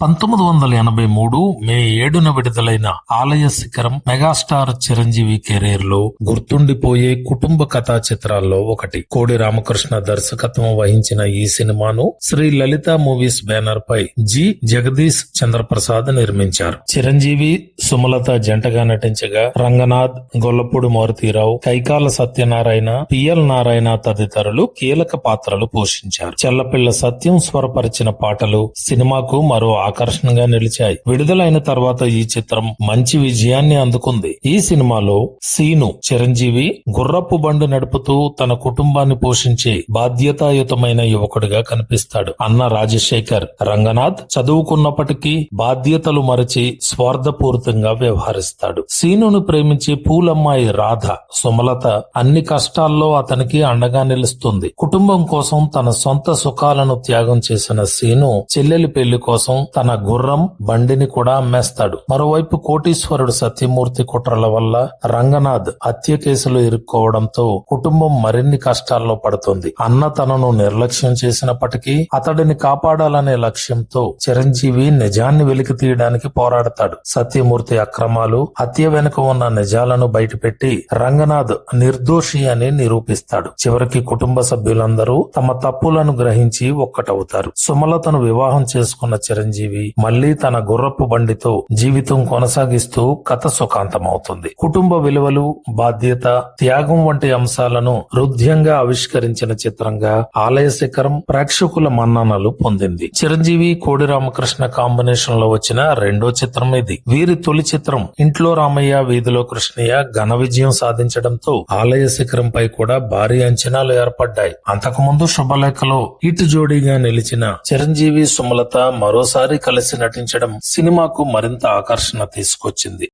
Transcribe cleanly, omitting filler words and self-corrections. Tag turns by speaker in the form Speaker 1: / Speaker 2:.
Speaker 1: 1983 మే 7న విడుదలైన ఆలయ శిఖరం మెగాస్టార్ చిరంజీవి కెరీర్ లో గుర్తుండిపోయే కుటుంబ కథా చిత్రాల్లో ఒకటి. కోడి రామకృష్ణ దర్శకత్వం వహించిన ఈ సినిమాను శ్రీ లలిత మూవీస్ బ్యానర్ పై జి జగదీష్ చంద్రప్రసాద్ నిర్మించారు. చిరంజీవి, సుమలత జంటగా నటించగా రంగనాథ్, గొల్లపూడి మారుతీరావు, కైకాల సత్యనారాయణ, పిఎల్ నారాయణ తదితరులు కీలక పాత్రలు పోషించారు. చెల్లపిల్ల సత్యం స్వరపరిచిన పాటలు సినిమాకు మరో ఆకర్షణగా నిలిచాయి. విడుదలైన తర్వాత ఈ చిత్రం మంచి విజయాన్ని అందుకుంది. ఈ సినిమాలో సీను చిరంజీవి గుర్రపు బండు నడుపుతూ తన కుటుంబాన్ని పోషించే బాధ్యతాయుతమైన యువకుడిగా కనిపిస్తాడు. అన్న రాజశేఖర్ రంగనాథ్ చదువుకున్నప్పటికీ బాధ్యతలు మరచి స్వార్థపూరితంగా వ్యవహరిస్తాడు. సీనును ప్రేమించే పూలమ్మాయి రాధ సుమలత అన్ని కష్టాల్లో అతనికి అండగా నిలుస్తుంది. కుటుంబం కోసం తన సొంత సుఖాలను త్యాగం చేసిన సీను చెల్లెలి పెళ్లి కోసం తన గుర్రం బండిని కూడా అమ్మేస్తాడు. మరోవైపు కోటీశ్వరుడు సత్యమూర్తి కుట్రల వల్ల రంగనాథ్ హత్య కేసులో ఇరుక్కోవడంతో కుటుంబం మరిన్ని కష్టాల్లో పడుతుంది. అన్న తనను నిర్లక్ష్యం చేసినప్పటికీ అతడిని కాపాడాలనే లక్ష్యంతో చిరంజీవి నిజాన్ని వెలికి తీయడానికి పోరాడతాడు. సత్యమూర్తి అక్రమాలు, హత్య వెనుక ఉన్న నిజాలను బయటపెట్టి రంగనాథ్ నిర్దోషి అని నిరూపిస్తాడు. చివరికి కుటుంబ సభ్యులందరూ తమ తప్పులను గ్రహించి ఒక్కటవుతారు. సుమలతను వివాహం చేసుకున్న చిరంజీవి మళ్లీ తన గుర్రపు బండితో జీవితం కొనసాగిస్తూ కథ సుఖాంతమవుతుంది. కుటుంబ విలువలు, బాధ్యత, త్యాగం వంటి అంశాలను హృద్యంగా ఆవిష్కరించిన చిత్రంగా ఆలయ శిఖరం ప్రేక్షకుల మన్ననలు పొందింది. చిరంజీవి, కోడి రామకృష్ణ కాంబినేషన్ లో వచ్చిన రెండో చిత్రం ఇది. వీరి తొలి చిత్రం ఇంట్లో రామయ్య వీధిలో కృష్ణయ్య ఘన విజయం సాధించడంతో ఆలయ శిఖరం పై కూడా భారీ అంచనాలు ఏర్పడ్డాయి. అంతకుముందు శుభలేఖలో హిట్ జోడీగా నిలిచిన చిరంజీవి, సుమలత మరోసారి కలిసి నటించడం సినిమాకు మరింత ఆకర్షణ తీసుకొచ్చింది.